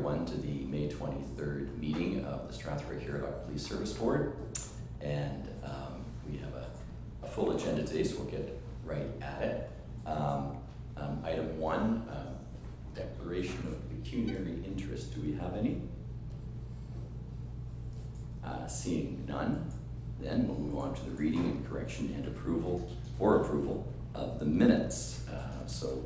everyone to the May 23rd meeting of the Strathroy-Caradoc Police Service Board. And we have a full agenda today, so we'll get right at it. Item 1, declaration of pecuniary interest. Do we have any? Seeing none, then we'll move on to the reading and correction and approval of the minutes. So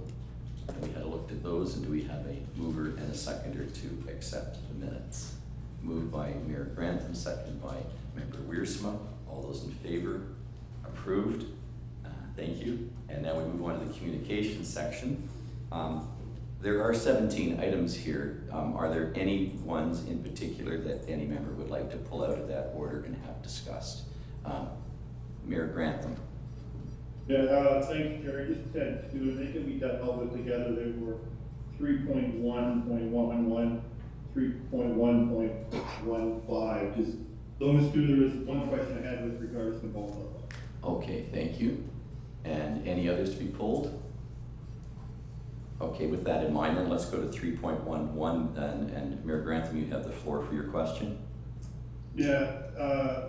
we had looked at those, and do we have a mover and a seconder to accept the minutes? Moved by Mayor Grantham, seconded by Member Wiersma. All those in favor? Approved. Thank you. And now we move on to the communication section. There are 17 items here. Are there any ones in particular that any member would like to pull out of that order and have discussed? Mayor Grantham. Yeah, thanks, Jerry. Just said two, they can be held together. They were 3.1.11, 3.1.15. Just those two. There was one question I had with regards to both of them. Okay, thank you. And any others to be pulled? Okay, with that in mind, then let's go to 3.11. And Mayor Grantham, you have the floor for your question. Yeah,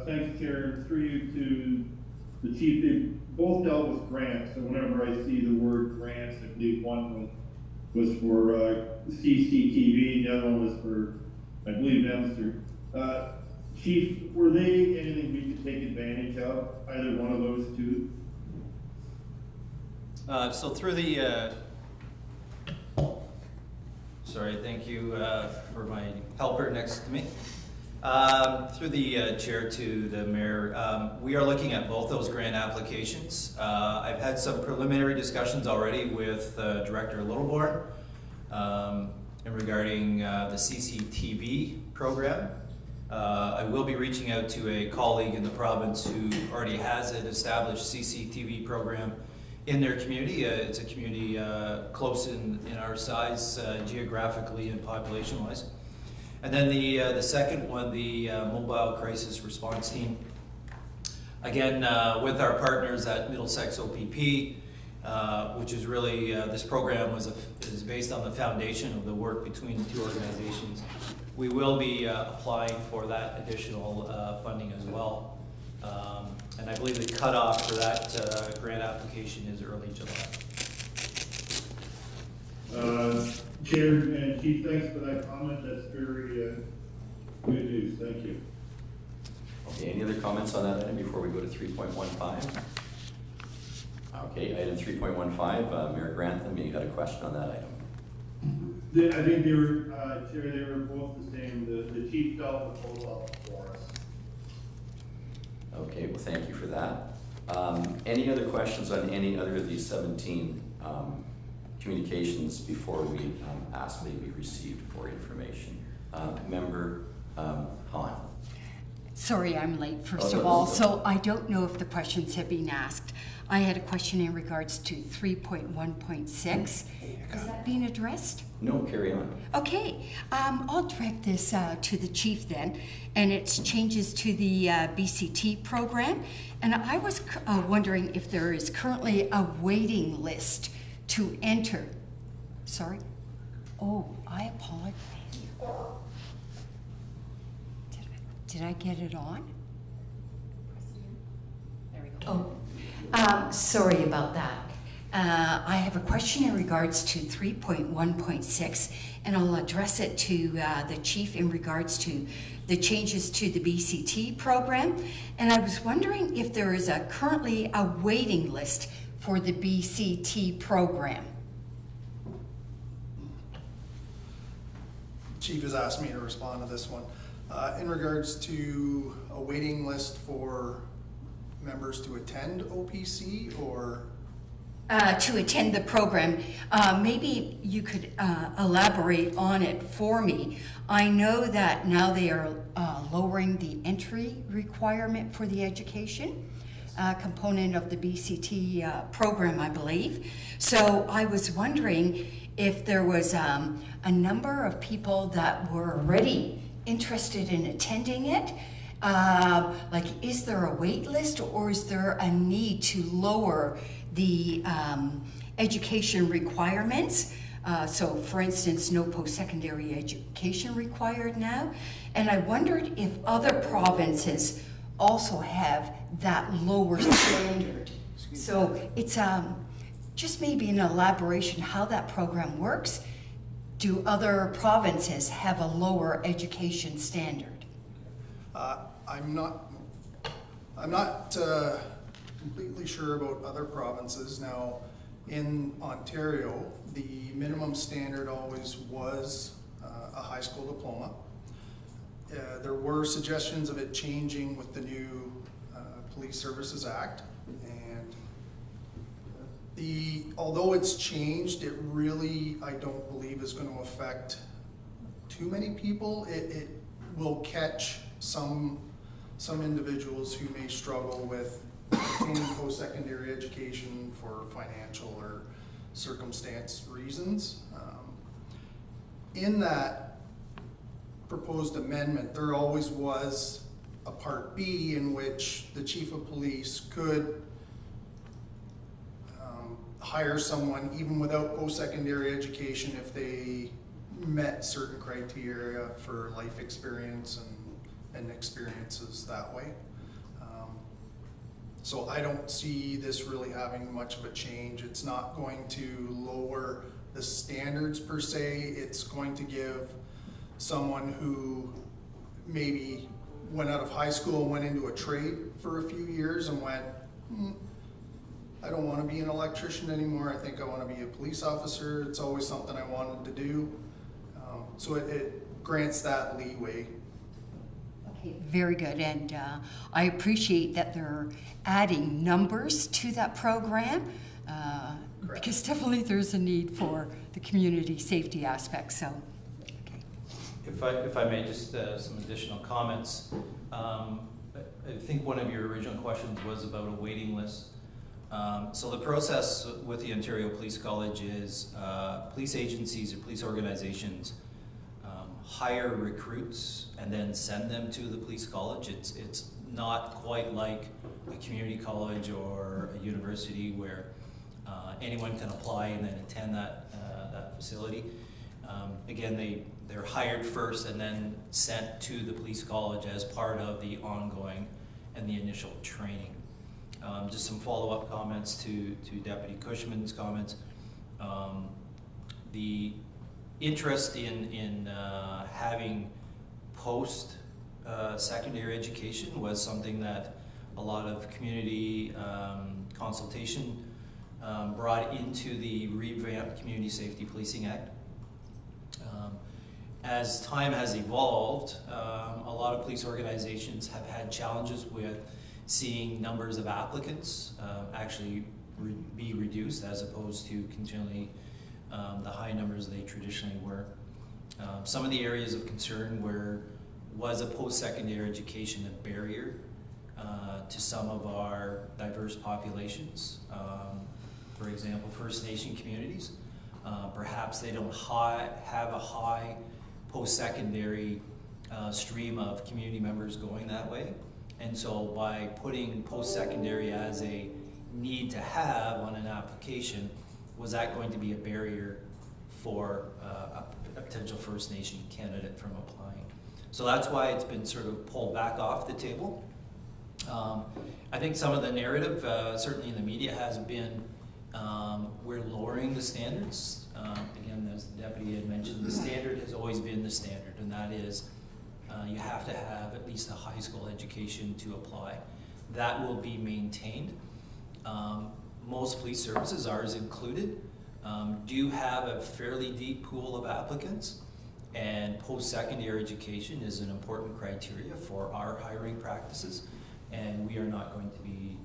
thanks, Chair. Through you to the chief. They both dealt with grants, so whenever I see the word grants, I believe one was for CCTV, the other one was for, I believe, Dempster. Chief, were they anything we could take advantage of, either one of those two? So through the, sorry, thank you for my helper next to me. Through the chair to the mayor, we are looking at both those grant applications. I've had some preliminary discussions already with Director Littleborn regarding the CCTV program. I will be reaching out to a colleague in the province who already has an established CCTV program in their community. It's a community close in our size, geographically and population-wise. And then the second one, the Mobile Crisis Response Team. Again, with our partners at Middlesex OPP, which is really, this program is based on the foundation of the work between the two organizations. We will be applying for that additional funding as well. And I believe the cutoff for that grant application is early July. Chair and Chief, thanks for that comment. That's very good news. Thank you. Okay, any other comments on that item before we go to 3.15? Okay, item 3.15, Mayor Grantham, you had a question on that item. I think they were, Chair, they were both the same. The chief dealt with both of them for us. Okay, well, thank you for that. Any other questions on any other of these 17 communications before we ask they be received for information? Member Hahn. Sorry, I'm late, first of all, so I don't know if the questions have been asked. I had a question in regards to 3.1.6. Is that being addressed? No, carry on. Okay, I'll direct this to the chief then, and it's changes to the BCT program. And I was wondering if there is currently a waiting list to enter. Sorry? Oh, I apologize. Did I get it on? There we go. Oh, sorry about that. I have a question in regards to 3.1.6, and I'll address it to the chief in regards to the changes to the BCT program. And I was wondering if there is currently a waiting list for the BCT program. Chief has asked me to respond to this one. In regards to a waiting list for members to attend OPC or? To attend the program. Maybe you could elaborate on it for me. I know that now they are lowering the entry requirement for the education component of the BCT program, I believe. So I was wondering if there was a number of people that were already interested in attending it. Like, is there a wait list, or is there a need to lower the education requirements So for instance, no post-secondary education required now. And I wondered if other provinces also have that lower standard. So it's just maybe an elaboration how that program works. Do other provinces have a lower education standard? I'm not completely sure about other provinces. Now, in Ontario, the minimum standard always was a high school diploma. There were suggestions of it changing with the new Police Services Act, and although it's changed, it really, I don't believe, is going to affect too many people. It will catch some individuals who may struggle with obtaining post-secondary education for financial or circumstance reasons. In that proposed amendment, there always was a Part B in which the Chief of Police could hire someone even without post-secondary education if they met certain criteria for life experience and experiences that way. So I don't see this really having much of a change. It's not going to lower the standards per se. It's going to give someone who maybe went out of high school and went into a trade for a few years and went, I don't want to be an electrician anymore. I think I want to be a police officer. It's always something I wanted to do. So it grants that leeway. Okay, very good, and I appreciate that they're adding numbers to that program, because definitely there's a need for the community safety aspect, so. Okay. If I may, just some additional comments. I think one of your original questions was about a waiting list. So the process with the Ontario Police College is police agencies or police organizations hire recruits and then send them to the police college. It's not quite like a community college or a university where anyone can apply and then attend that facility. Again, they're hired first and then sent to the police college as part of the ongoing and the initial training. Just some follow-up comments to Deputy Cushman's comments. The interest in having post secondary education was something that a lot of community consultation brought into the revamped Community Safety Policing Act. As time has evolved, a lot of police organizations have had challenges with seeing numbers of applicants actually be reduced as opposed to continually the high numbers they traditionally were. Some of the areas of concern was a post-secondary education a barrier to some of our diverse populations. For example, First Nation communities. Perhaps they don't have a high post-secondary stream of community members going that way. And so by putting post-secondary as a need to have on an application, was that going to be a barrier for a potential First Nation candidate from applying? So that's why it's been sort of pulled back off the table. I think some of the narrative, certainly in the media, has been we're lowering the standards. Again, as the deputy had mentioned, the standard has always been the standard, and that is you have to have at least a high school education to apply. That will be maintained. Most police services, ours included, do have a fairly deep pool of applicants, and post-secondary education is an important criteria for our hiring practices, and we are not going to be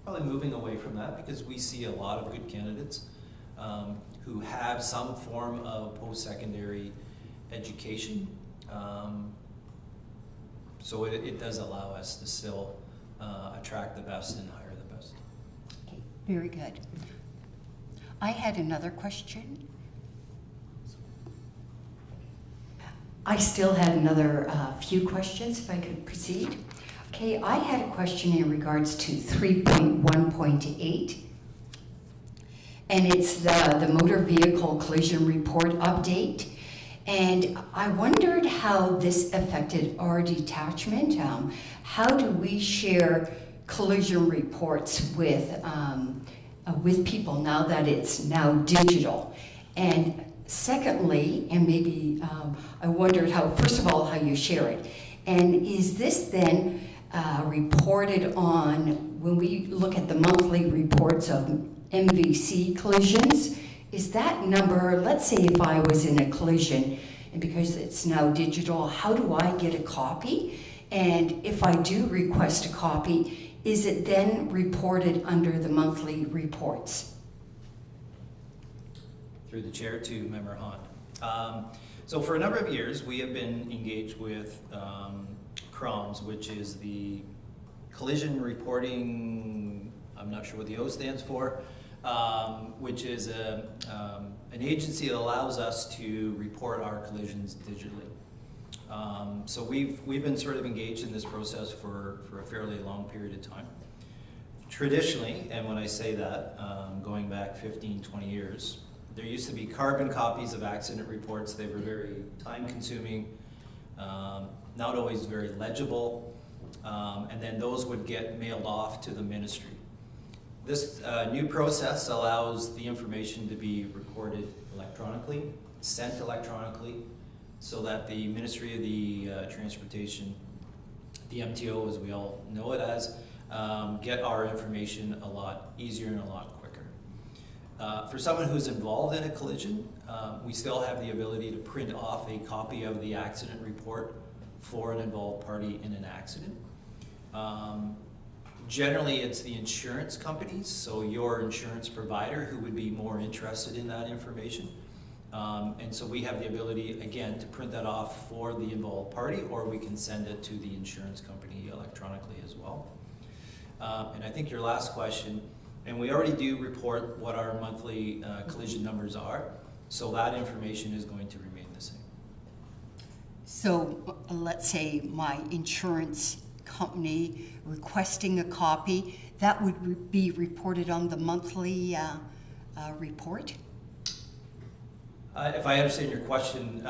probably moving away from that because we see a lot of good candidates who have some form of post-secondary education. So it does allow us to still attract the best and hire the best. Okay, very good. I had another question. I still had another few questions, if I could proceed. Okay, I had a question in regards to 3.1.8. and it's the motor vehicle collision report update. And I wondered how this affected our detachment. How do we share collision reports with people now that it's now digital? And secondly, and maybe I wondered how, first of all, how you share it. And is this then reported on, when we look at the monthly reports of MVC collisions, is that number, let's say if I was in a collision, and because it's now digital, how do I get a copy? And if I do request a copy, is it then reported under the monthly reports? Through the chair to Member Hunt. So for a number of years, we have been engaged with CROMS, which is the Collision Reporting, I'm not sure what the O stands for, which is an agency that allows us to report our collisions digitally. So we've been sort of engaged in this process for a fairly long period of time. Traditionally, and when I say that, going back 15, 20 years, there used to be carbon copies of accident reports. They were very time-consuming, not always very legible, and then those would get mailed off to the ministry. This new process allows the information to be recorded electronically, sent electronically, so that the Ministry of the Transportation, the MTO as we all know it as, get our information a lot easier and a lot quicker. For someone who's involved in a collision, we still have the ability to print off a copy of the accident report for an involved party in an accident. Generally, it's the insurance companies, so your insurance provider, who would be more interested in that information. And so we have the ability, again, to print that off for the involved party, or we can send it to the insurance company electronically as well. And I think your last question, and we already do report what our monthly collision numbers are, so that information is going to remain the same. So let's say my insurance company requesting a copy, that would be reported on the monthly report? If I understand your question,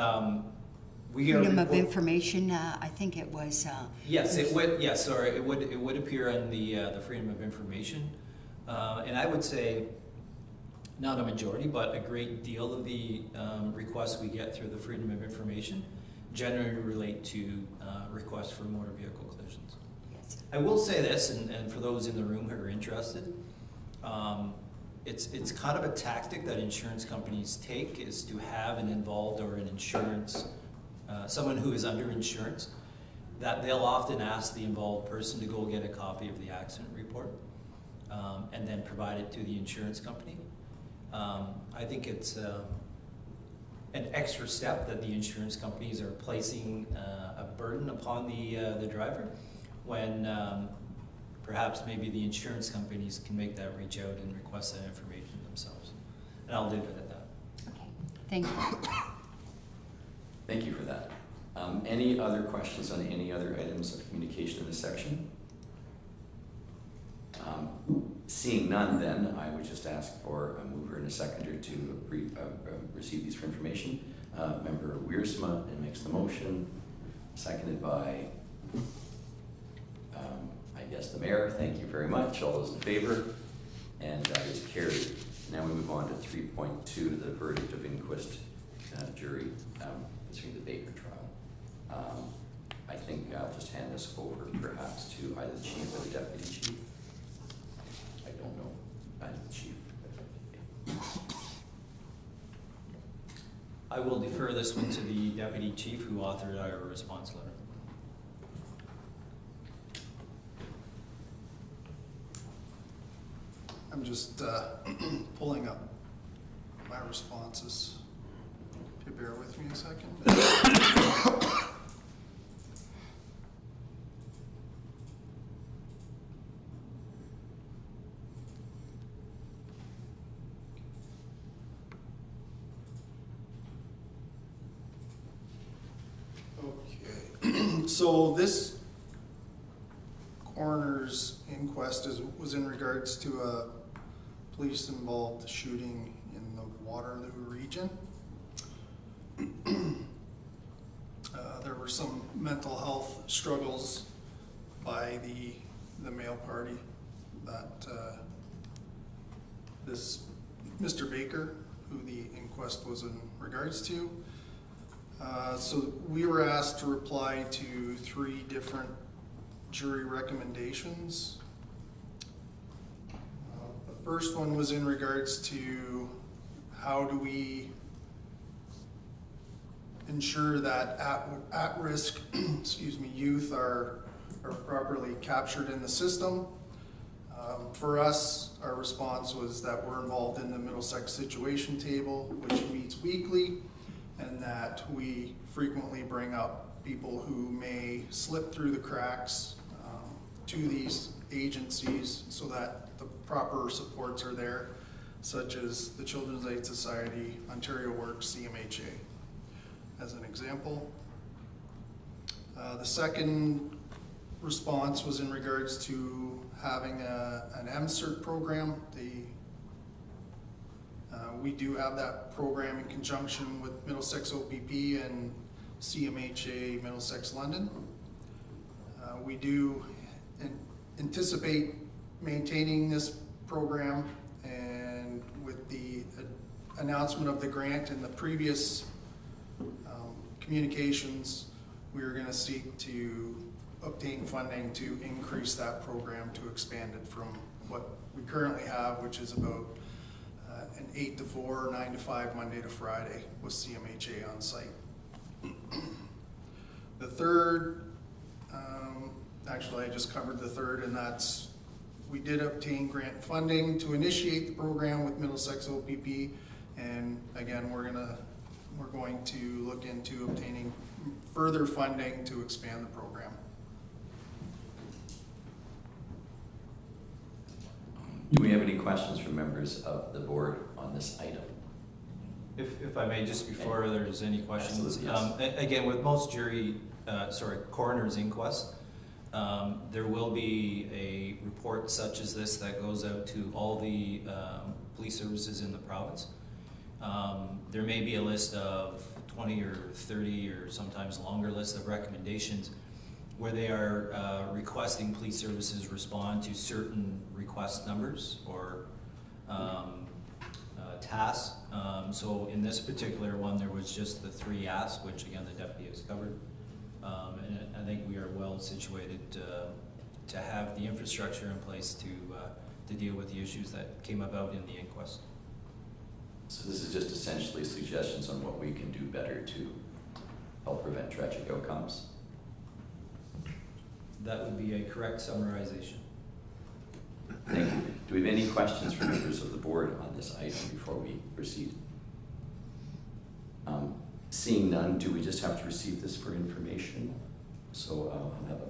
we are Freedom of information, I think it was. Yes, it would. Yes, sorry, it would appear on the Freedom of Information, and I would say not a majority, but a great deal of the requests we get through the Freedom of Information generally relate to requests for motor vehicle collisions. Yes. I will say this, and for those in the room who are interested, it's kind of a tactic that insurance companies take, is to have an involved or an insurance, someone who is under insurance, that they'll often ask the involved person to go get a copy of the accident report and then provide it to the insurance company. I think it's an extra step that the insurance companies are placing a burden upon the driver, when perhaps maybe the insurance companies can make that reach out and request that information themselves. And I'll leave it at that. Okay, thank you. Thank you for that. Any other questions on any other items of communication in this section? Seeing none, then, I would just ask for a mover and a seconder to receive these for information. Member Wiersma makes the motion, seconded by, I guess, the mayor. Thank you very much. All those in favor? And that is carried. Now we move on to 3.2, the verdict of inquest jury concerning the Baker trial. I think I'll just hand this over perhaps to either the chief or the deputy chief. I don't know. Either the chief. I will defer this one to the deputy chief who authored our response letter. I'm just pulling up my responses. If you bear with me a second. Okay, so this coroner's inquest was in regards to a police involved shooting in the Waterloo region. There were some mental health struggles by the male party that this Mr. Baker, who the inquest was in regards to. So we were asked to reply to 3 different jury recommendations. The first one was in regards to how do we ensure that at-risk excuse me, youth are properly captured in the system. For us, our response was that we're involved in the Middlesex Situation Table, which meets weekly, and that we frequently bring up people who may slip through the cracks to these agencies so that the proper supports are there, such as the Children's Aid Society, Ontario Works, CMHA, as an example. The second response was in regards to having an MCERT program. We do have that program in conjunction with Middlesex OPP and CMHA Middlesex London. We do anticipate maintaining this program, and with the announcement of the grant and the previous communications, we are going to seek to obtain funding to increase that program, to expand it from what we currently have, which is about an 8 to 4, 9 to 5, Monday to Friday with CMHA on site. The third, actually I just covered the third, and that's we did obtain grant funding to initiate the program with Middlesex OPP, and again we're going to look into obtaining further funding to expand the program. Do we have any questions from members of the board on this item? If I may, just before there's any questions, Absolutely, yes. Again, with most coroner's inquests, there will be a report such as this that goes out to all the police services in the province. There may be a list of 20 or 30 or sometimes longer list of recommendations where they are requesting police services respond to certain request numbers or tasks. So in this particular one, there was just the 3 asks, which again the deputy has covered. And I think we are well situated to have the infrastructure in place to deal with the issues that came about in the inquest. So this is just essentially suggestions on what we can do better to help prevent tragic outcomes. That would be a correct summarization. Thank you. Do we have any questions from members of the board on this item before we proceed? Seeing none, do we just have to receive this for information? So I'll have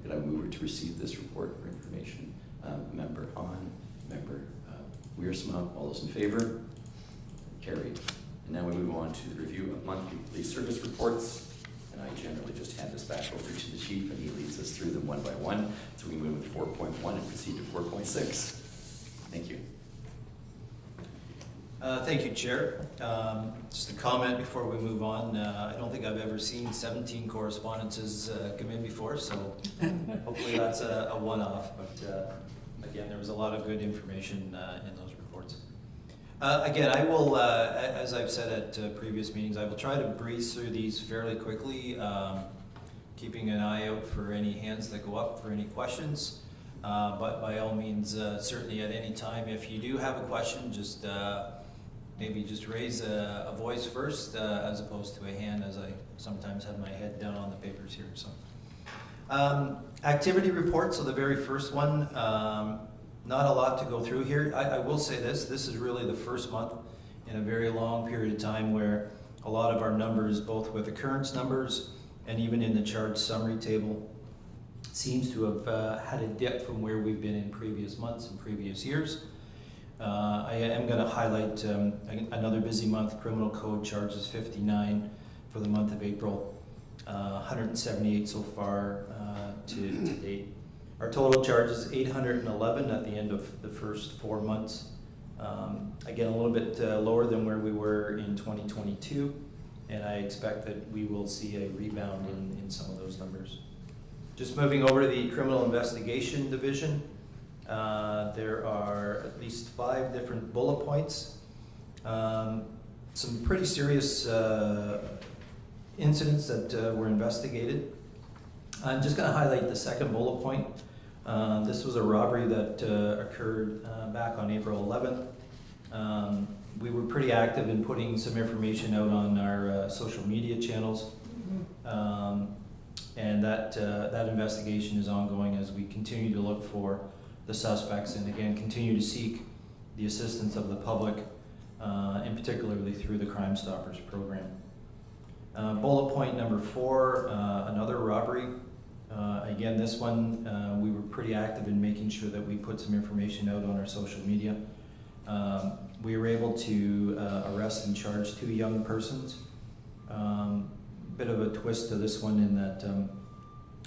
could I move to receive this report for information? Member Hahn, Member Wiersma, all those in favor? Carried. And now we move on to the review of monthly police service reports. And I generally just hand this back over to the chief, and he leads us through them one by one. So we move to 4.1 and proceed to 4.6. Thank you. Thank you, Chair. Just a comment before we move on. I don't think I've ever seen 17 correspondences come in before, so hopefully that's a one-off. But again, there was a lot of good information in those reports. Again, I will, as I've said at previous meetings, I will try to breeze through these fairly quickly, keeping an eye out for any hands that go up for any questions. But by all means, certainly at any time, if you do have a question, just maybe just raise a voice first, as opposed to a hand, as I sometimes have my head down on the papers here. So, activity reports. So the very first one. Not a lot to go through here. I will say this is really the first month in a very long period of time where a lot of our numbers, both with occurrence numbers and even in the charge summary table, seems to have had a dip from where we've been in previous months and previous years. I am going to highlight another busy month. Criminal code charges 59 for the month of April, 178 so far to date. Our total charge is 811 at the end of the first 4 months Again, a little bit lower than where we were in 2022, and I expect that we will see a rebound in some of those numbers. Just moving over to the Criminal Investigation Division, there are at least 5 different bullet points. Some pretty serious incidents that were investigated. I'm just going to highlight the second bullet point. This was a robbery that occurred back on April 11th. We were pretty active in putting some information out on our social media channels. And that investigation is ongoing as we continue to look for the suspects and again continue to seek the assistance of the public, and particularly through the Crime Stoppers program. Bullet point number 4, another robbery. Again, this one we were pretty active in making sure that we put some information out on our social media. We were able to arrest and charge 2 young persons. Bit of a twist to this one in that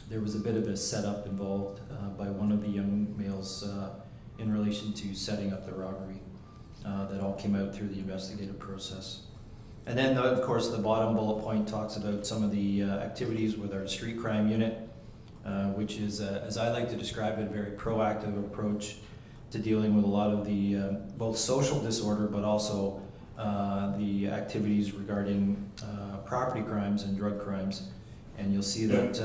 there was a bit of a setup involved by one of the young males in relation to setting up the robbery. That all came out through the investigative process. And then, of course, the bottom bullet point talks about some of the activities with our street crime unit, which is, as I like to describe it, a very proactive approach to dealing with a lot of the both social disorder, but also the activities regarding property crimes and drug crimes. And you'll see that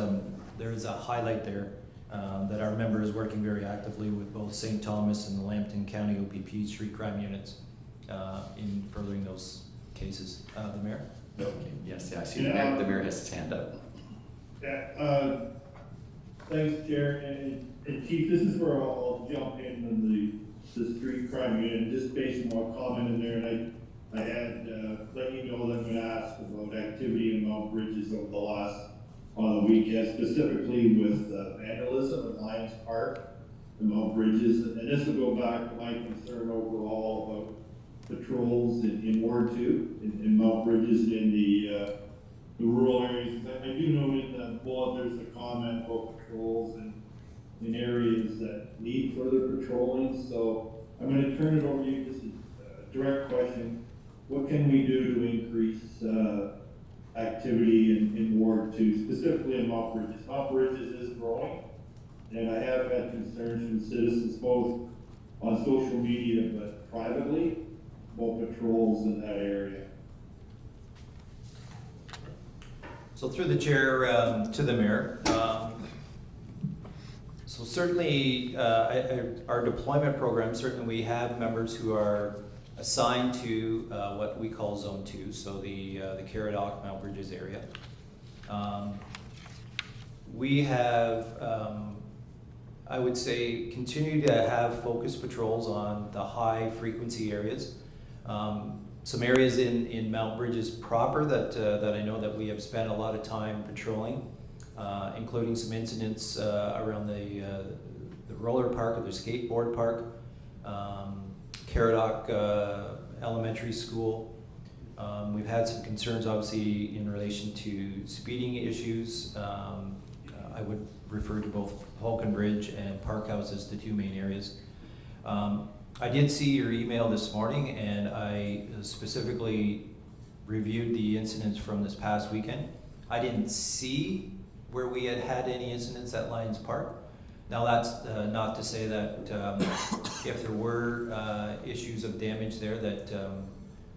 there is a highlight there that our member is working very actively with both St. Thomas and the Lambton County OPP street crime units in furthering those cases. The Mayor? Okay. Yes, yeah, I see the mayor has his hand up. Yeah, thanks, Chair. And Chief, this is where I'll jump in on the street crime unit, just based on what comment in there. And I had let you know that I'm going to ask about activity in Mount Bridges over the last on the weekend, specifically with vandalism at Lions Park and Mount Bridges. And this will go back to my concern overall about patrols in Ward 2 in Mount Bridges and in the rural areas. I do know in the bullet there's a comment about patrols in areas that need further patrolling. So I'm going to turn it over to you. Just a direct question. What can we do to increase activity in Ward 2, specifically in Mount Bridges? Mount Bridges is growing, and I have had concerns from citizens both on social media but privately about patrols in that area. So through the chair to the Mayor. So certainly our deployment program, certainly we have members who are assigned to what we call Zone 2, so the Caradoc, Mount Bridges area. We have, I would say, continue to have focused patrols on the high frequency areas. Some areas in Mount Bridges proper that I know that we have spent a lot of time patrolling, including some incidents around the roller park or the skateboard park, Caradoc Elementary School. We've had some concerns, obviously, in relation to speeding issues. I would refer to both Vulcan Bridge and Parkhouse as the 2 main areas. I did see your email this morning, and I specifically reviewed the incidents from this past weekend. I didn't see where we had any incidents at Lions Park. Now that's not to say that if there were issues of damage there that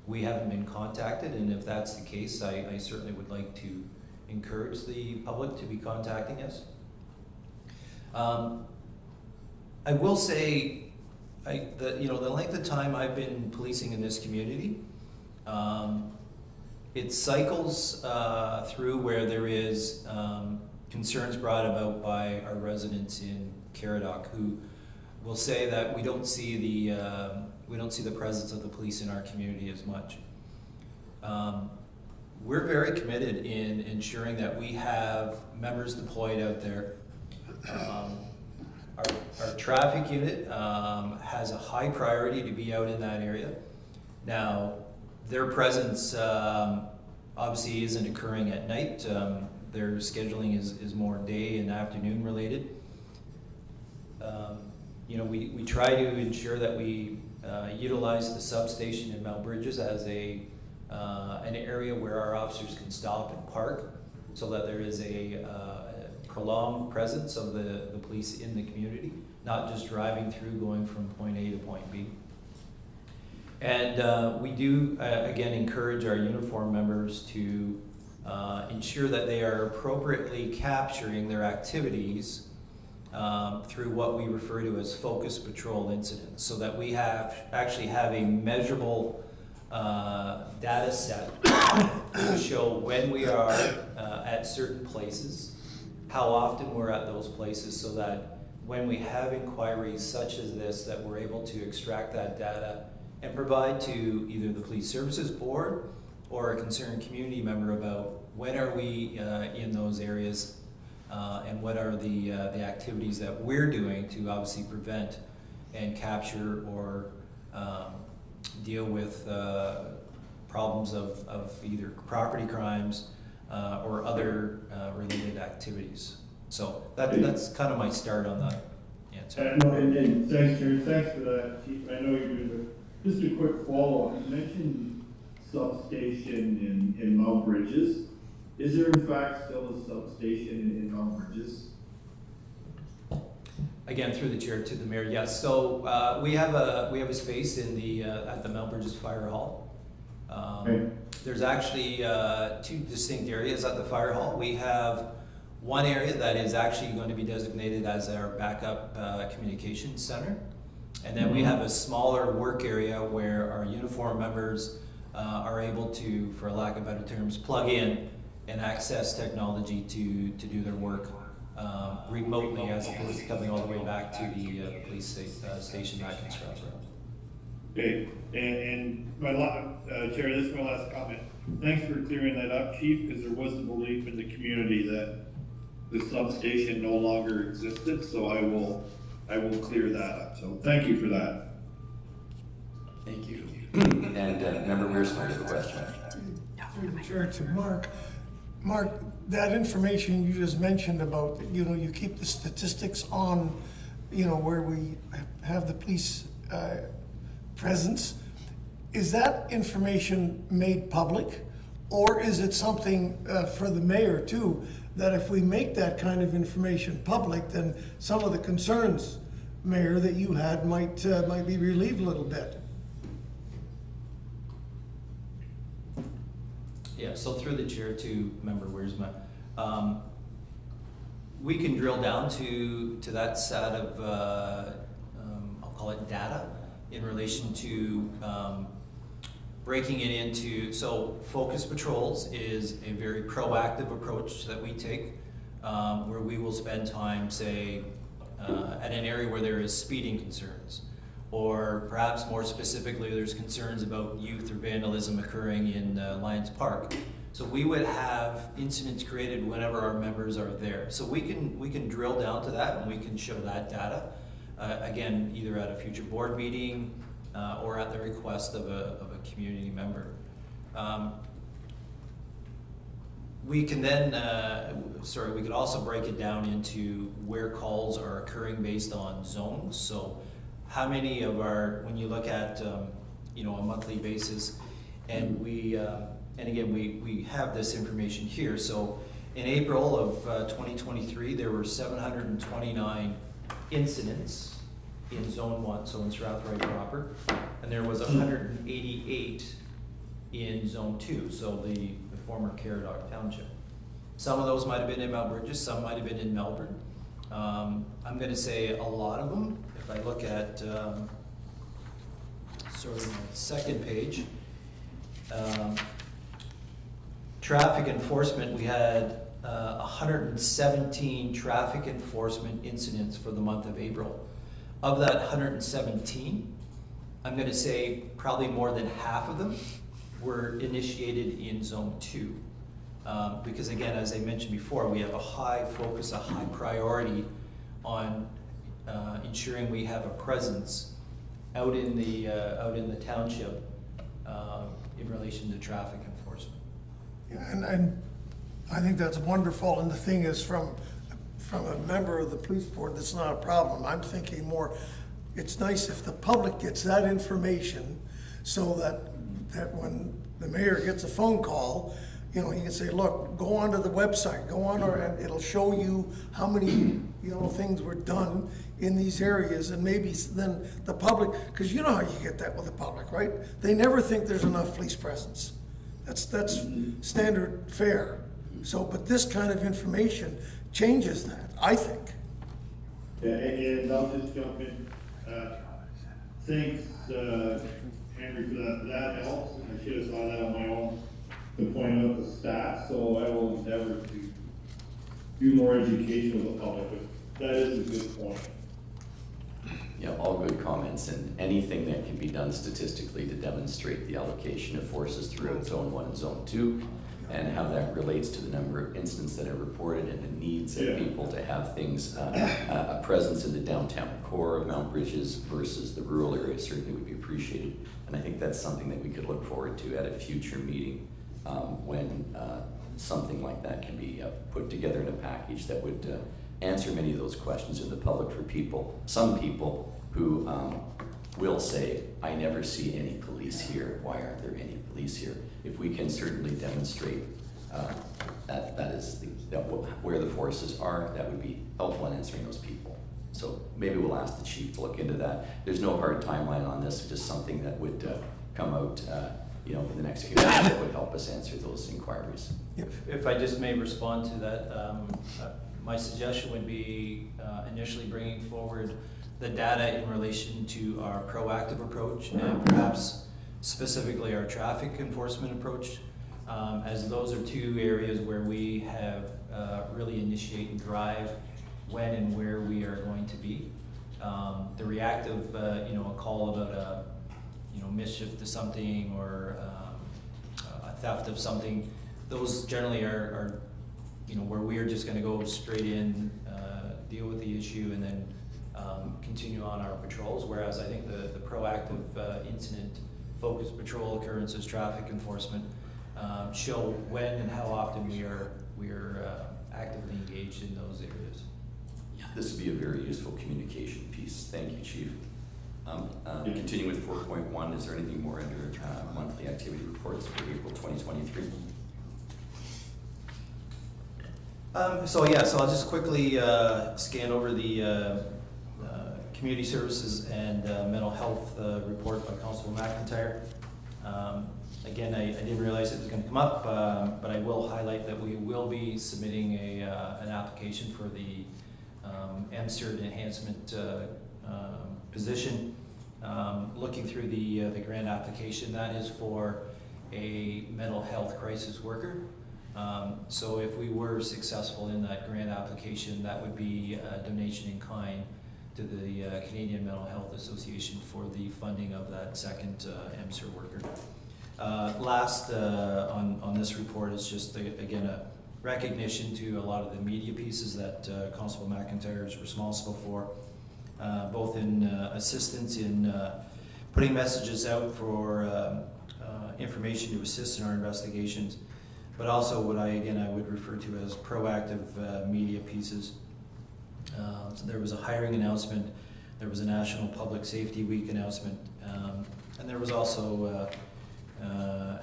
we haven't been contacted, and if that's the case, I certainly would like to encourage the public to be contacting us. I will say, the length of time I've been policing in this community, it cycles through where there is concerns brought about by our residents in Caradoc who will say that we don't see the presence of the police in our community as much. We're very committed in ensuring that we have members deployed out there. Our traffic unit has a high priority to be out in that area. Now, their presence obviously isn't occurring at night. Their scheduling is more day and afternoon related. you know, we try to ensure that we utilize the substation in Mount Bridges as an area where our officers can stop and park, so that there is a prolonged presence of the police in the community, not just driving through going from point A to point B. And we do, again, encourage our uniform members to ensure that they are appropriately capturing their activities through what we refer to as focus patrol incidents, so that we actually have a measurable data set to show when we are at certain places, how often we're at those places, so that when we have inquiries such as this, that we're able to extract that data and provide to either the Police Services Board or a concerned community member about when are we in those areas and what are the activities that we're doing to obviously prevent and capture or deal with problems of either property crimes or other related activities. So that's kind of my start on that answer. And thanks, Jared, thanks for that, Chief. I know you're doing it. Just a quick follow-up. You mentioned substation in Mount Bridges. Is there in fact still a substation in Mount Bridges? Again, through the chair to the mayor, yes. So we have a space in the at the Mount Bridges Fire Hall. Okay. There's actually two distinct areas at the fire hall. We have one area that is actually going to be designated as our backup communications center. And then we have a smaller work area where our uniform members are able to, for lack of better terms, plug in and access technology to do their work remotely, as opposed to coming all the way back to the police station back in Strathroy. Okay, and my Chair, this is my last comment. Thanks for clearing that up, Chief, because there was a belief in the community that the substation no longer existed, so I will clear that up. So thank you for that. Thank you. And Member Wiersma has a question. Through the chair to Mark. Mark, that information you just mentioned about, you know, you keep the statistics on, you know, where we have the police presence. Is that information made public, or is it something for the mayor too, that if we make that kind of information public, then some of the concerns, Mayor, that you had might be relieved a little bit? Yeah, so through the chair to Member Wiersma, we can drill down to that set of, I'll call it data, in relation to breaking it into, so focus patrols is a very proactive approach that we take, where we will spend time, say, at an area where there is speeding concerns, or perhaps more specifically, there's concerns about youth or vandalism occurring in Lions Park. So we would have incidents created whenever our members are there. So we can drill down to that, and we can show that data, again, either at a future board meeting or at the request of a community member. We can then, we could also break it down into where calls are occurring based on zones. So how many of our, when you look at, you know, a monthly basis, and and again, we have this information here. So in April of 2023, there were 729 incidents in Zone 1, so in Strathroy proper, and there was 188 in Zone 2, so the former Caradoc Township. Some of those might have been in Mount Bridges, some might have been in Melbourne. I'm going to say a lot of them. If I look at my second page, traffic enforcement, we had 117 traffic enforcement incidents for the month of April. Of that 117, I'm going to say probably more than half of them were initiated in Zone 2. Because again, as I mentioned before, we have a high focus, a high priority on ensuring we have a presence out in the township in relation to traffic enforcement. Yeah, and I think that's wonderful. And the thing is, from a member of the police board, that's not a problem. I'm thinking more, it's nice if the public gets that information so that when the mayor gets a phone call, you know, he can say, look, go onto the website, go on, and it'll show you how many, you know, things were done in these areas, and maybe then the public, because you know how you get that with the public, right? They never think there's enough police presence. That's standard fare. So, but this kind of information changes that, I think. Yeah, and I'll just jump in. Thanks, Henry, for that. That helps. I should have thought that on my own to point out the stats, so I will endeavor to do more education with the public, but that is a good point. Yeah, all good comments, and anything that can be done statistically to demonstrate the allocation of forces throughout Zone 1 and Zone 2, and how that relates to the number of incidents that are reported and the needs of people to have things, a presence in the downtown core of Mount Bridges versus the rural area certainly would be appreciated. And I think that's something that we could look forward to at a future meeting when something like that can be put together in a package that would answer many of those questions in the public for people, some people who will say, I never see any police here, why aren't there any police here? If we can certainly demonstrate that is where the forces are, that would be helpful in answering those people. So maybe we'll ask the chief to look into that. There's no hard timeline on this, just something that would come out you know, in the next few days that would help us answer those inquiries. If I just may respond to that, my suggestion would be initially bringing forward the data in relation to our proactive approach and perhaps specifically our traffic enforcement approach, as those are two areas where we have really initiate and drive when and where we are going to be. The reactive, you know, a call about a, you know, mischief to something or a theft of something, those generally are you know, where we are just going to go straight in, deal with the issue, and then continue on our patrols. Whereas I think the proactive incident focused patrol occurrences, traffic enforcement, show when and how often we are actively engaged in those areas. Yeah, this would be a very useful communication piece. Thank you, Chief. Continue with 4.1. Is there anything more under monthly activity reports for April 2023? So I'll just quickly scan over the community services and mental health report by Constable McIntyre. Again, I didn't realize it was going to come up, but I will highlight that we will be submitting an application for the MCERT enhancement position. Looking through the grant application, that is for a mental health crisis worker. So if we were successful in that grant application, that would be a donation in kind to the Canadian Mental Health Association for the funding of that second MCERT worker. Last on this report is just, again, a recognition to a lot of the media pieces that Constable McIntyre is responsible for, both in assistance in putting messages out for information to assist in our investigations, but also what I would refer to as proactive media pieces. So there was a hiring announcement, there was a National Public Safety Week announcement, and there was also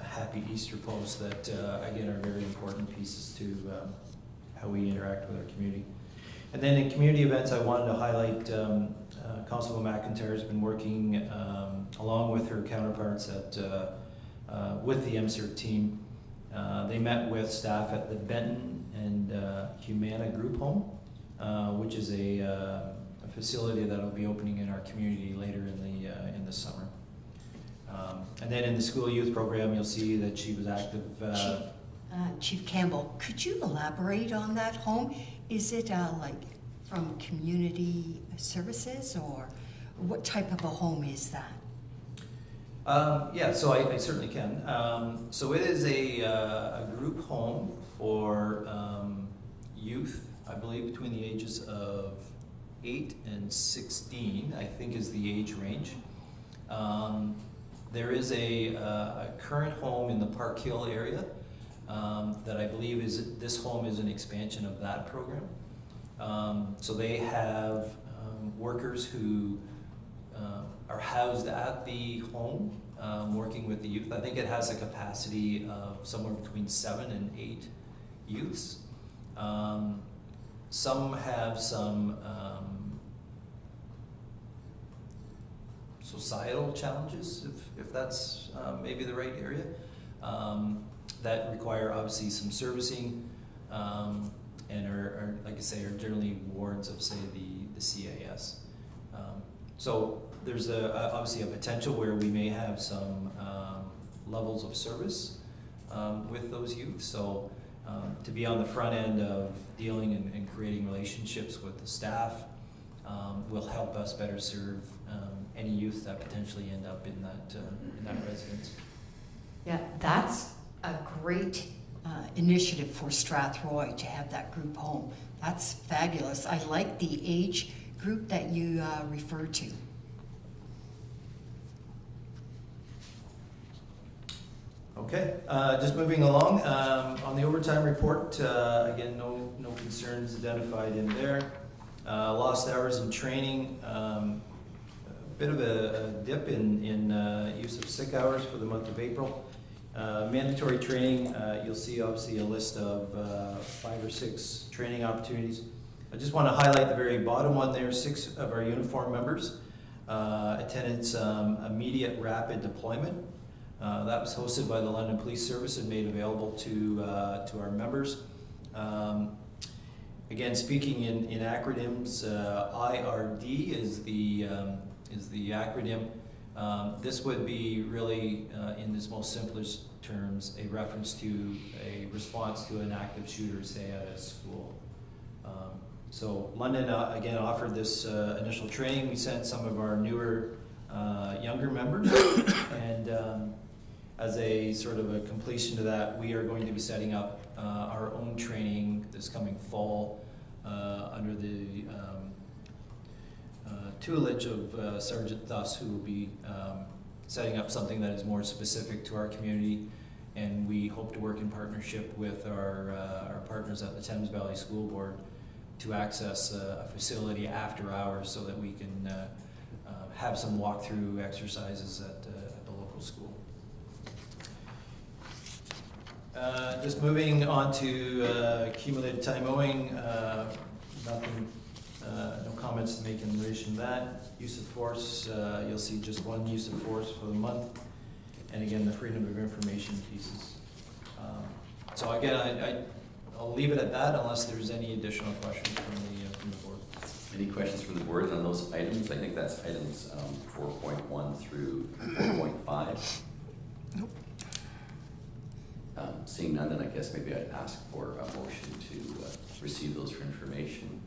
Happy Easter posts that, again, are very important pieces to how we interact with our community. And then in community events, I wanted to highlight Constable McIntyre has been working along with her counterparts with the MCERT team. They met with staff at the Benton and Humana Group Home, which is a facility that will be opening in our community later in the summer. And then in the school youth program, you'll see that she was active. Chief Campbell, could you elaborate on that home? Is it like from community services, or what type of a home is that? Yeah, so I certainly can. So it is a group home for youth, I believe between the ages of 8 and 16, I think is the age range. There is a current home in the Park Hill area that I believe this home is an expansion of that program. So they have workers who are housed at the home, working with the youth. I think it has a capacity of somewhere between 7 and 8 youths. Some have some societal challenges, if that's maybe the right area, that require obviously some servicing, and are, like I say, are generally wards of, say, the CAS. So there's obviously a potential where we may have some levels of service with those youth. So to be on the front end of dealing and creating relationships with the staff will help us better serve any youth that potentially end up in that residence. Yeah, that's a great initiative for Strathroy to have that group home. That's fabulous. I like the age group that you referred to. Okay, just moving along. On the overtime report, again, no concerns identified in there. Lost hours in training, a bit of a dip in use of sick hours for the month of April. Mandatory training, you'll see obviously a list of 5 or 6 training opportunities. I just want to highlight the very bottom one there. 6 of our uniform members attended some immediate rapid deployment. That was hosted by the London Police Service and made available to our members. Again, speaking in acronyms, IRD is the acronym. This would be really, in its most simplest terms, a reference to a response to an active shooter, say at a school. So London again offered this initial training. We sent some of our newer, younger members, and as a sort of a completion to that, we are going to be setting up our own training this coming fall under the tutelage of Sergeant Thus, who will be setting up something that is more specific to our community, and we hope to work in partnership with our partners at the Thames Valley School Board to access a facility after hours so that we can have some walkthrough exercises at the local school. Just moving on to cumulative time owing, nothing, no comments to make in relation to that. Use of force, you'll see just one use of force for the month, and again the freedom of information pieces. So again, I'll leave it at that unless there's any additional questions from the board. Any questions from the board on those items? I think that's items 4.1 through 4.5. Nope. Seeing none, then I guess maybe I'd ask for a motion to receive those for information.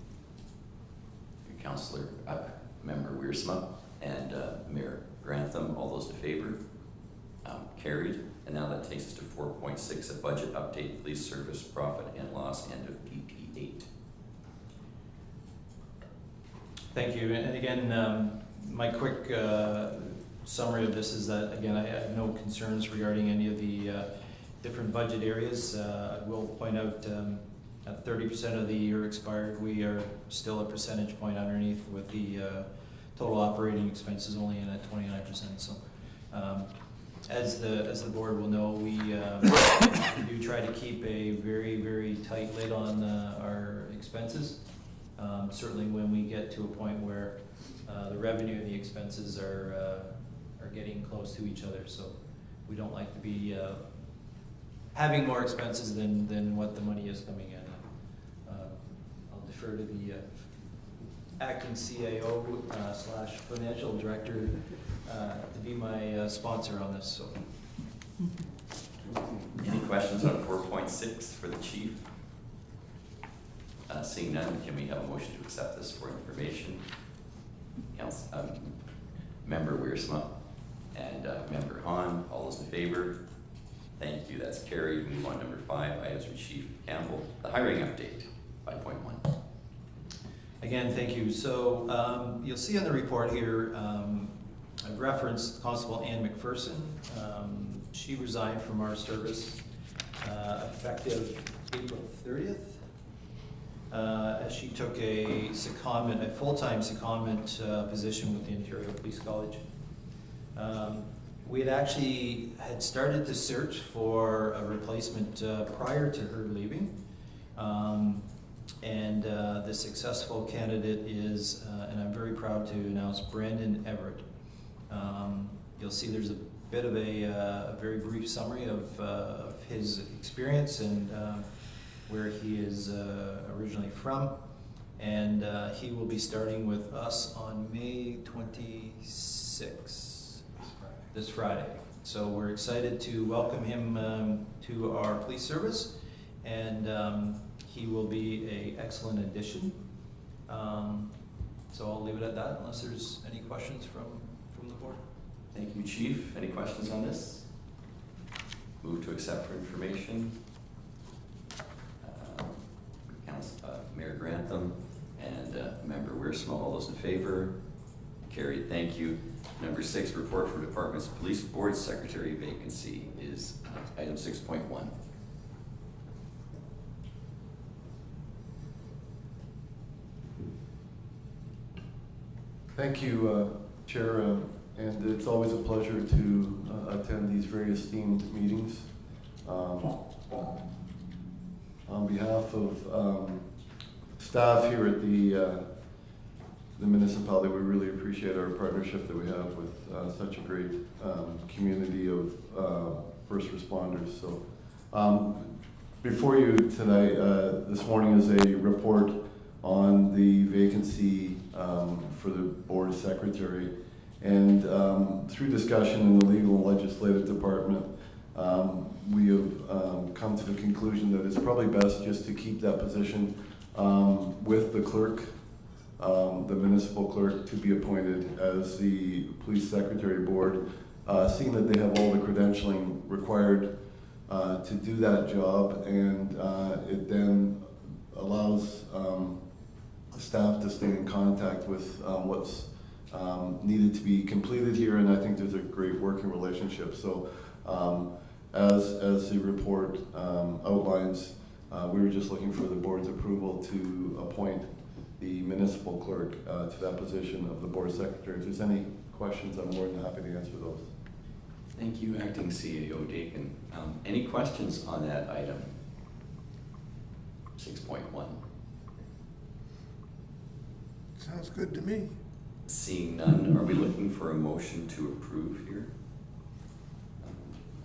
Councillor, Member Wiersma and Mayor Grantham, all those in favor? Carried. And now that takes us to 4.6, a budget update, police service, profit and loss, end of PP8. Thank you. And again, my quick summary of this is that, again, I have no concerns regarding any of the different budget areas. I will point out at 30% of the year expired, we are still a percentage point underneath, with the total operating expenses only in at 29%. So as the board will know, we do try to keep a very, very tight lid on our expenses. Certainly when we get to a point where the revenue and the expenses are getting close to each other. So we don't like to be having more expenses than what the money is coming in. I'll defer to the acting CAO / financial director to be my sponsor on this. So, any questions on 4.6 for the chief? Seeing none, can we have a motion to accept this for information? Member Wiersma and Member Hahn, all those in favor? Thank you, that's carried. Move on to number 5, items from Chief Campbell. The hiring update, 5.1. Again, thank you. So you'll see on the report here, I've referenced Constable Ann McPherson. She resigned from our service effective April 30th. as she took a secondment, a full-time secondment position with the Ontario Police College. We had actually started to search for a replacement prior to her leaving. And the successful candidate is, and I'm very proud to announce, Brandon Everett. You'll see there's a bit of a very brief summary of his experience and where he is originally from. And he will be starting with us on May 26th, this Friday. So we're excited to welcome him to our police service, and he will be an excellent addition. So I'll leave it at that unless there's any questions from the board. Thank you, Chief. Any questions on this? Move to accept for information. Mayor Grantham and Member Wiersma, all those in favor? Carried, thank you. Number 6, report for Department's Police Board Secretary vacancy is item 6.1. Thank you, Chair, and it's always a pleasure to attend these very esteemed meetings. On behalf of staff here at the municipality, we really appreciate our partnership that we have with such a great community of first responders. So before you tonight, this morning is a report on the vacancy for the board secretary. And through discussion in the legal and legislative department, we have come to the conclusion that it's probably best just to keep that position with the clerk, the municipal clerk, to be appointed as the police secretary board, seeing that they have all the credentialing required to do that job, and it then allows staff to stay in contact with what's needed to be completed here, and I think there's a great working relationship. So as the report outlines, we were just looking for the board's approval to appoint the municipal clerk to that position of the board secretary. If there's any questions, I'm more than happy to answer those. Thank you, Acting CAO Dakin. Any questions on that item? 6.1. Sounds good to me. Seeing none, are we looking for a motion to approve here? I'm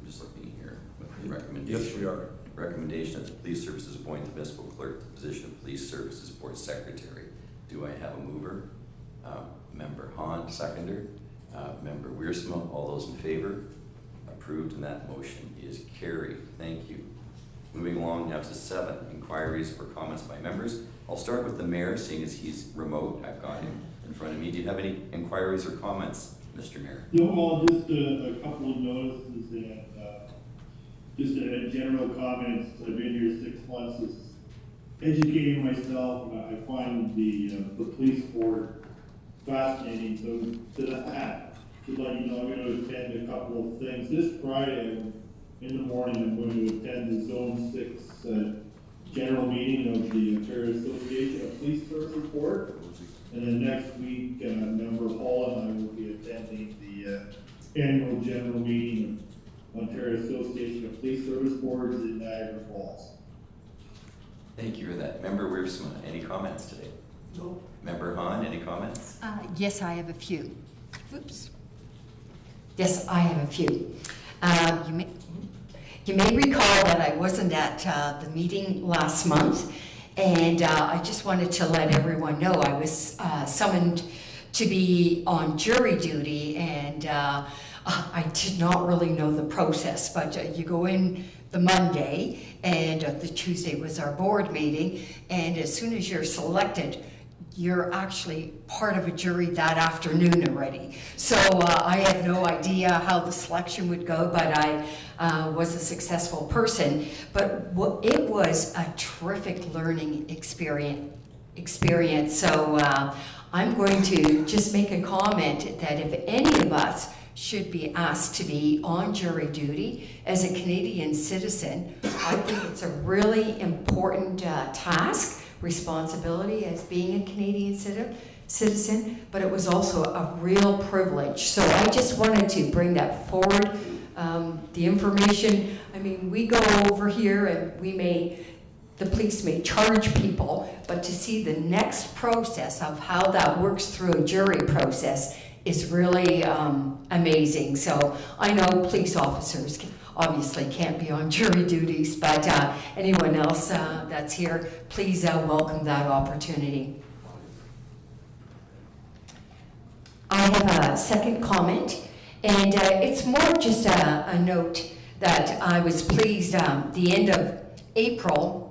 just looking here with the recommendation. Yes, we are. Recommendation that the police services appoint the municipal clerk to the position of police services board secretary. Do I have a mover? Member Hahn, seconder. Member Wiersma, all those in favor? Approved, and that motion is carried. Thank you. Moving along now to 7, inquiries or comments by members. I'll start with the mayor, seeing as he's remote. I've got him in front of me. Do you have any inquiries or comments, Mr. Mayor? No, well, just a couple of notices and just a general comments. I've been here 6 months, just educating myself. I find the police board fascinating. So to that, to let you know, I'm going to attend a couple of things. This Friday in the morning, I'm going to attend the Zone 6 general meeting of the Ontario Association of Police Services Board. And then next week, Member Hall and I will be attending the annual general meeting of Ontario Association of Police Service Boards in Niagara Falls. Thank you for that. Member Wiersma, any comments today? No. Member Hahn, any comments? Yes, I have a few. Oops. Yes, I have a few. You may recall that I wasn't at the meeting last month, and I just wanted to let everyone know I was summoned to be on jury duty, and I did not really know the process, but you go in the Monday, and the Tuesday was our board meeting, and as soon as you're selected, you're actually part of a jury that afternoon already. So I had no idea how the selection would go, but I was a successful person. But it was a terrific learning experience. So I'm going to just make a comment that if any of us should be asked to be on jury duty as a Canadian citizen, I think it's a really important task responsibility as being a Canadian citizen, but it was also a real privilege. So I just wanted to bring that forward. The information, I mean, we go over here and the police may charge people, but to see the next process of how that works through a jury process is really amazing. So I know police officers obviously can't be on jury duties, but anyone else that's here, please welcome that opportunity. I have a second comment, and it's more just a note that I was pleased the end of April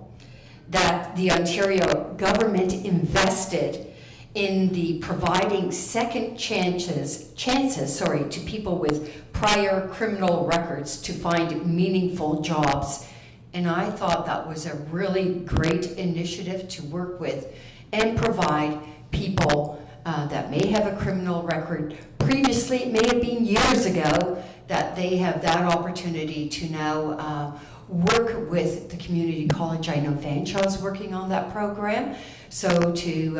that the Ontario government invested in the providing second chances to people with prior criminal records to find meaningful jobs. And I thought that was a really great initiative to work with and provide people that may have a criminal record. Previously, it may have been years ago, that they have that opportunity to now work with the community college. I know Fanshawe's working on that program. So to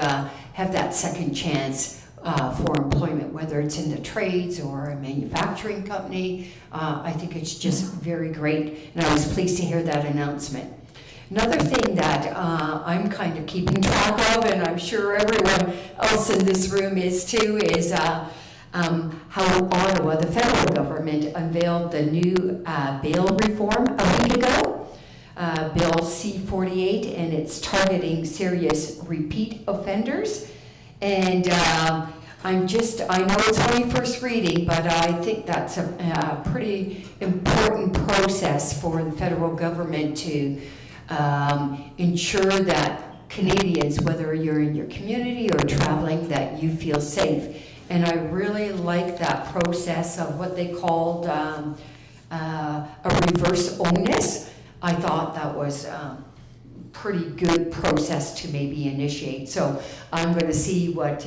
have that second chance for employment, whether it's in the trades or a manufacturing company, I think it's just very great. And I was pleased to hear that announcement. Another thing that I'm kind of keeping track of, and I'm sure everyone else in this room is too, is how Ottawa, the federal government, unveiled the new bail reform a week ago, Bill C-48, and it's targeting serious repeat offenders. And I know it's only first reading, but I think that's a pretty important process for the federal government to ensure that Canadians, whether you're in your community or traveling, that you feel safe. And I really like that process of what they called a reverse onus. I thought that was a pretty good process to maybe initiate. So I'm going to see what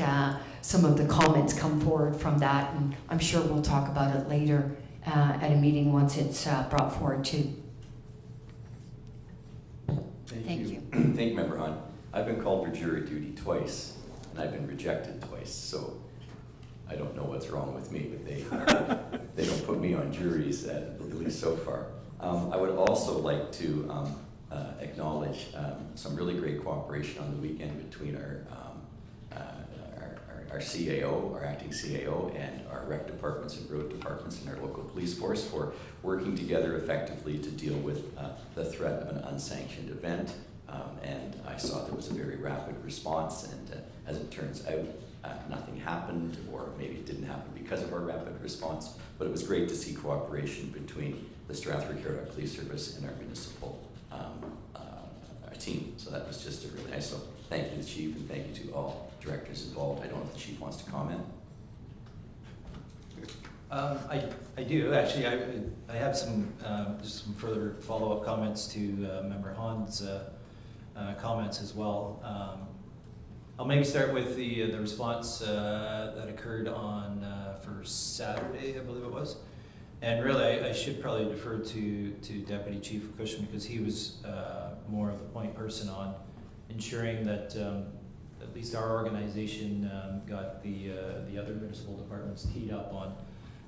some of the comments come forward from that, and I'm sure we'll talk about it later at a meeting once it's brought forward too. Thank you. Thank you, Member Hunt. I've been called for jury duty twice, and I've been rejected twice, so I don't know what's wrong with me, but they don't put me on juries, at least so far. I would also like to acknowledge some really great cooperation on the weekend between our CAO, our acting CAO, and our rec departments and road departments and our local police force for working together effectively to deal with the threat of an unsanctioned event. And I saw there was a very rapid response, and as it turns out, nothing happened, or maybe it didn't happen because of our rapid response, but it was great to see cooperation between the Strathroy-Caradoc Police Service and our municipal team. So that was just a really nice. So thank you to the Chief, and thank you to all directors involved. I don't know if the Chief wants to comment. I do, actually. I have some just some further follow-up comments to Member Hahn's comments as well. I'll maybe start with the response that occurred on for Saturday, I believe it was. And really, I should probably defer to Deputy Chief Cushman, because he was more of the point person on ensuring that at least our organization got the other municipal departments teed up on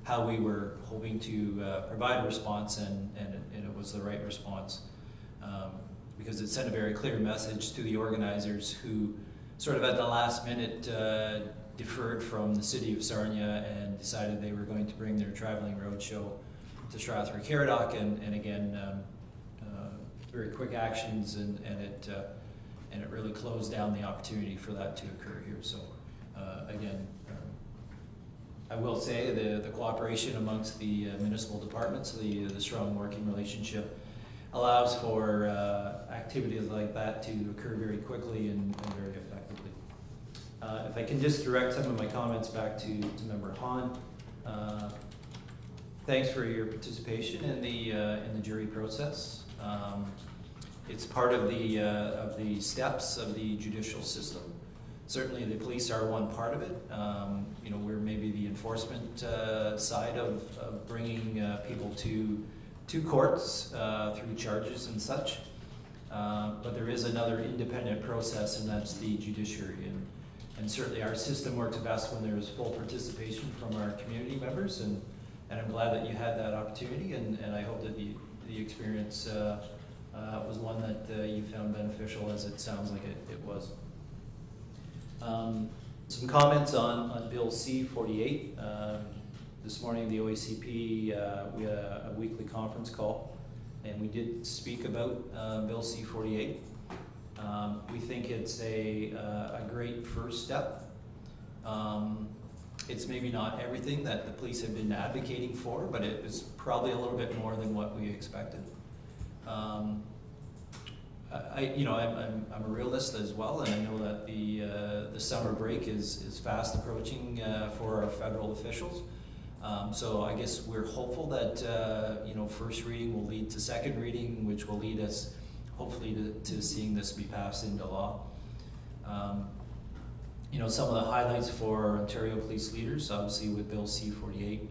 how we were hoping to provide a response, and it was the right response, because it sent a very clear message to the organizers who sort of at the last minute deferred from the city of Sarnia and decided they were going to bring their traveling roadshow to Strathroy-Caradoc, and again, very quick actions, and it really closed down the opportunity for that to occur here. So again, I will say the cooperation amongst the municipal departments, the strong working relationship, allows for activities like that to occur very quickly and very effectively. If I can just direct some of my comments back to Member Hahn. Thanks for your participation in the jury process. It's part of the steps of the judicial system. Certainly, the police are one part of it. You know, we're maybe the enforcement side of bringing people to courts through charges and such. But there is another independent process, and that's the judiciary. And certainly our system works best when there's full participation from our community members, and I'm glad that you had that opportunity, and I hope that the experience was one that you found beneficial, as it sounds like it was. Some comments on Bill C-48. This morning, the OACP, we had a weekly conference call, and we did speak about Bill C-48. We think it's a great first step. It's maybe not everything that the police have been advocating for, but it was probably a little bit more than what we expected. I'm a realist as well, and I know that the summer break is fast approaching for our federal officials. So I guess we're hopeful that first reading will lead to second reading, which will lead us hopefully to seeing this be passed into law. Some of the highlights for Ontario police leaders, obviously with Bill C-48,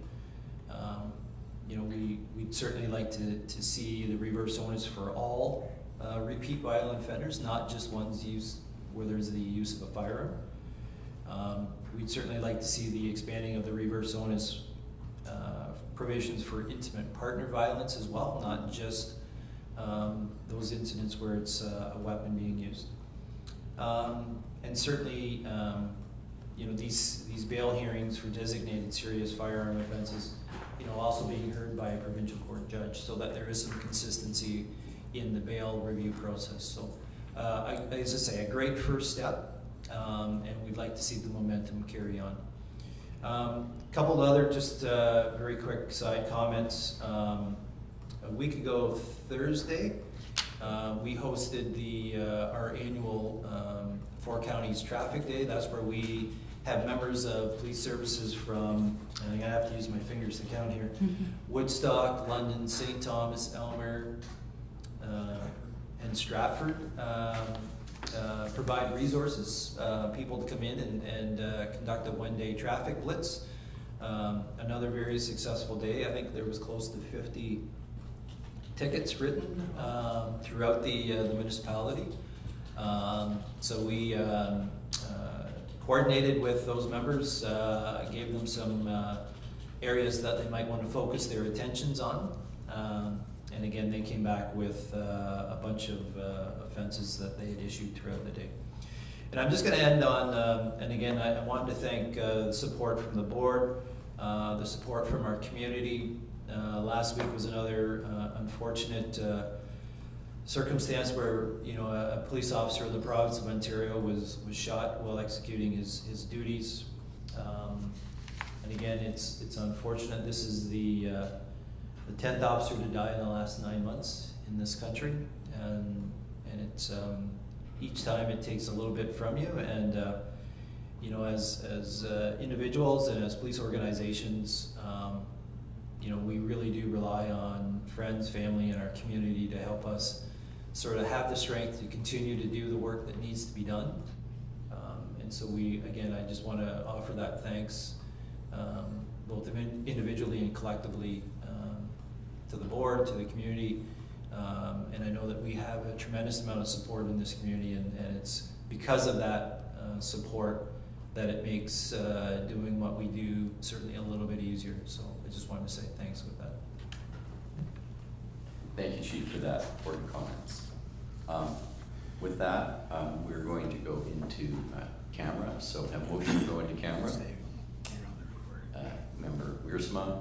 we'd certainly like to see the reverse onus for all repeat violent offenders, not just ones where there's the use of a firearm. We'd certainly like to see the expanding of the reverse onus provisions for intimate partner violence as well, not just those incidents where it's a weapon being used. And certainly, these bail hearings for designated serious firearm offenses, also being heard by a provincial court judge, so that there is some consistency in the bail review process. So, as I say, a great first step, and we'd like to see the momentum carry on. A couple of other just very quick side comments. A week ago Thursday, we hosted our annual Four Counties Traffic Day. That's where we have members of police services from, and I have to use my fingers to count here, Woodstock, London, St. Thomas, Elmer, and Stratford. Provide resources, people to come in and conduct a one-day traffic blitz. Another very successful day. I think there was close to 50 tickets written throughout the municipality. So we coordinated with those members, gave them some areas that they might want to focus their attentions on. And again, they came back with a bunch of offenses that they had issued throughout the day. And I'm just going to end on, and again, I wanted to thank the support from the board, the support from our community. Last week was another unfortunate circumstance where a police officer in the province of Ontario was shot while executing his duties. And again, it's unfortunate. This is the 10th officer to die in the last 9 months in this country, and it's each time it takes a little bit from you. And as individuals and as police organizations, we really do rely on friends, family, and our community to help us sort of have the strength to continue to do the work that needs to be done. And so I just want to offer that thanks, both individually and collectively, to the board, to the community, and I know that we have a tremendous amount of support in this community, and it's because of that support that it makes doing what we do certainly a little bit easier. So I just wanted to say thanks with that. Thank you, Chief, for that important comments. With that, we're going to go into camera. So a motion to go into camera. Member Wiersma,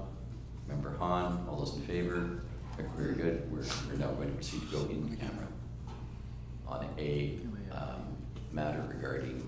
Member Hahn, all those in favor? Very good. We're now going to proceed to go in camera on a matter regarding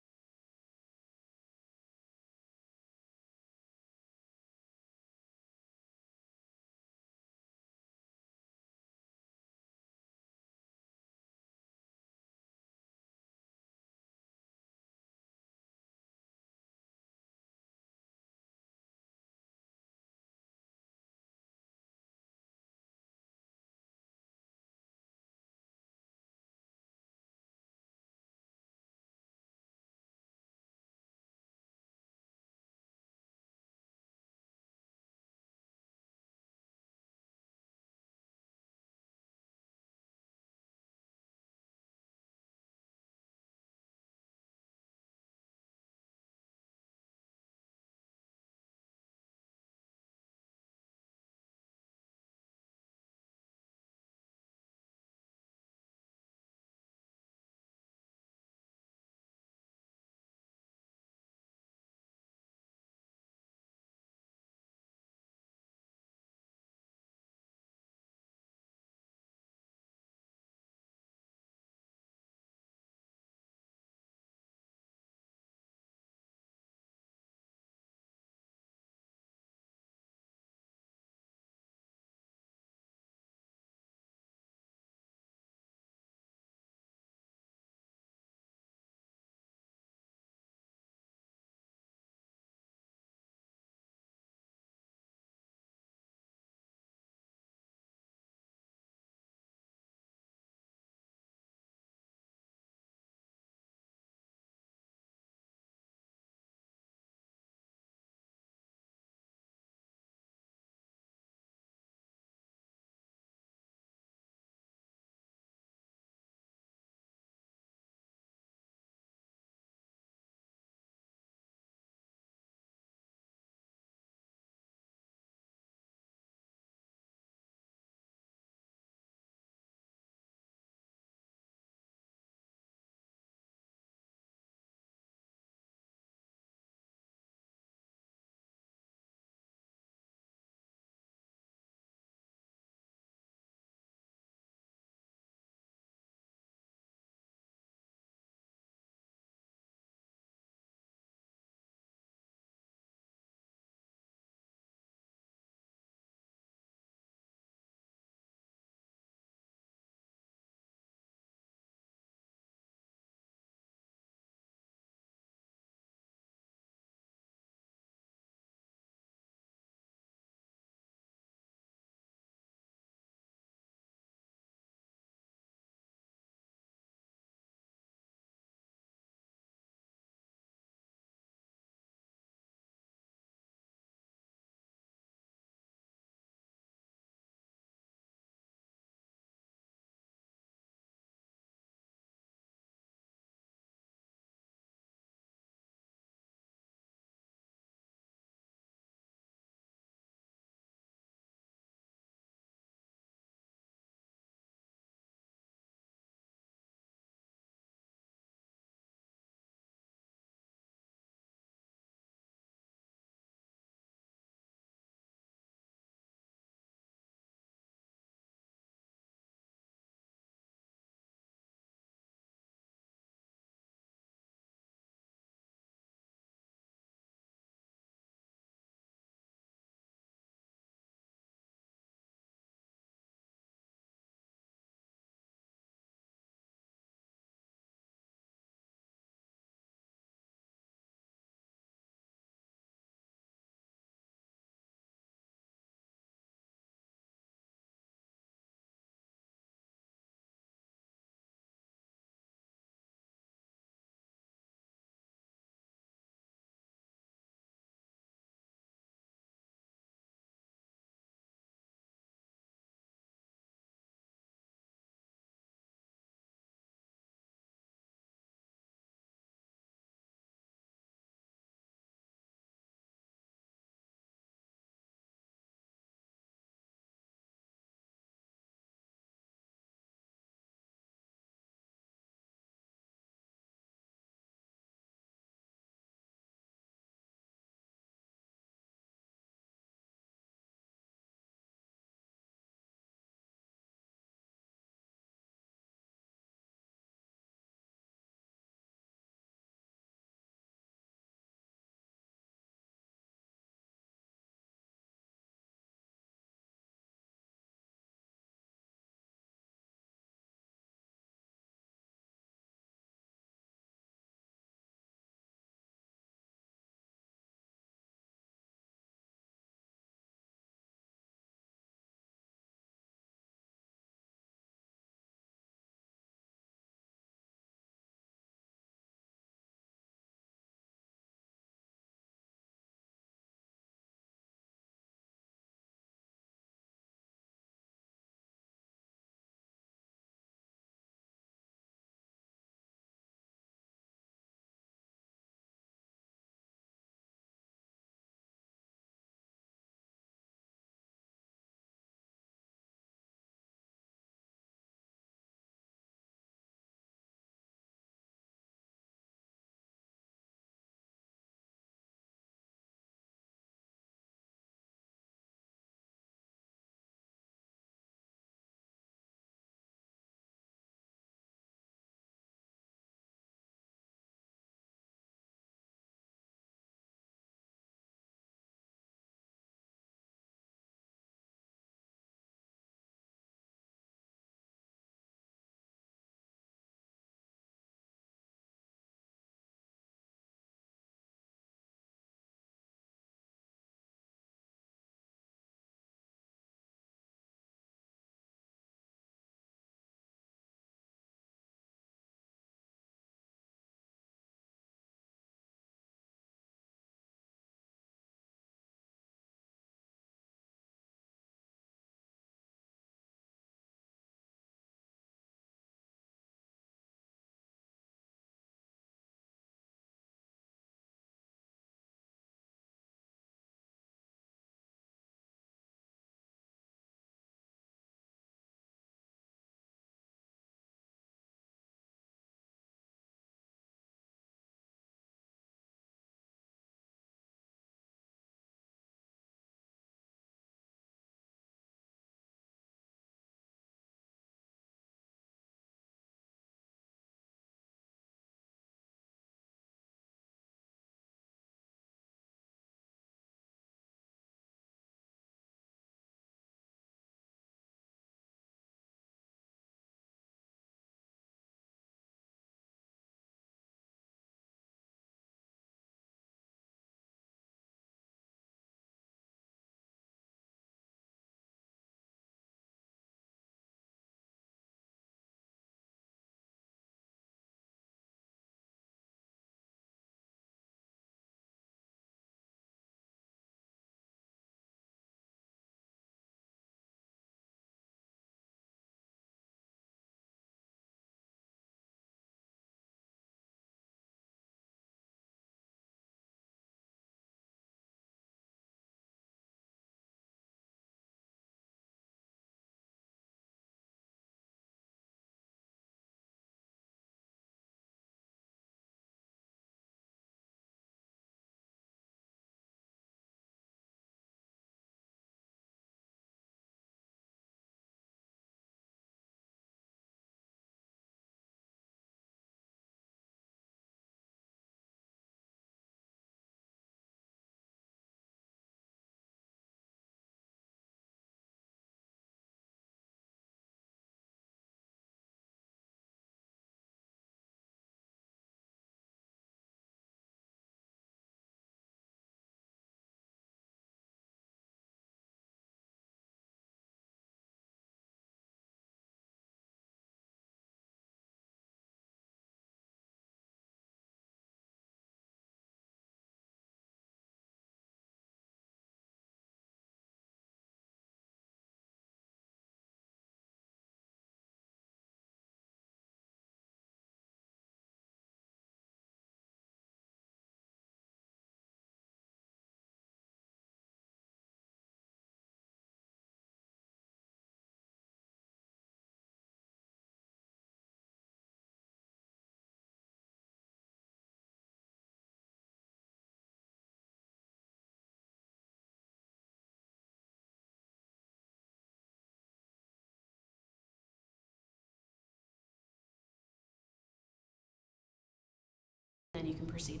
then you can proceed.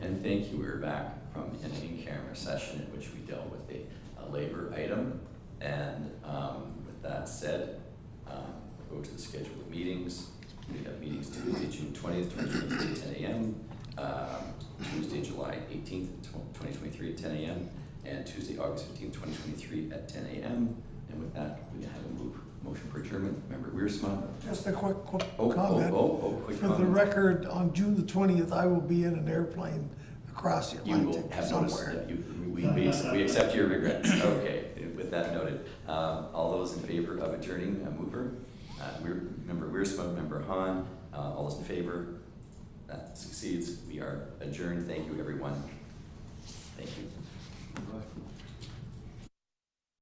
And thank you. We're back from an in-camera session in which we dealt with a labor item. And with that said, we'll go to the schedule of meetings. We have meetings Tuesday, June 20th, 2023 at 10 a.m., Tuesday, July 18th, 2023 at 10 a.m., and Tuesday, August 15th, 2023 at 10 a.m. And with that, we have a motion for adjournment. Member Wiersma. Just a quick quick comment. quick For comment. the record, on June the 20th, I will be in an airplane across the You will Atlantic have noticed somewhere. that we accept your regrets. Okay, with that noted, all those in favor of adjourning, mover, Member Wiersma, Member Hahn, all those in favor, that succeeds. We are adjourned. Thank you, everyone.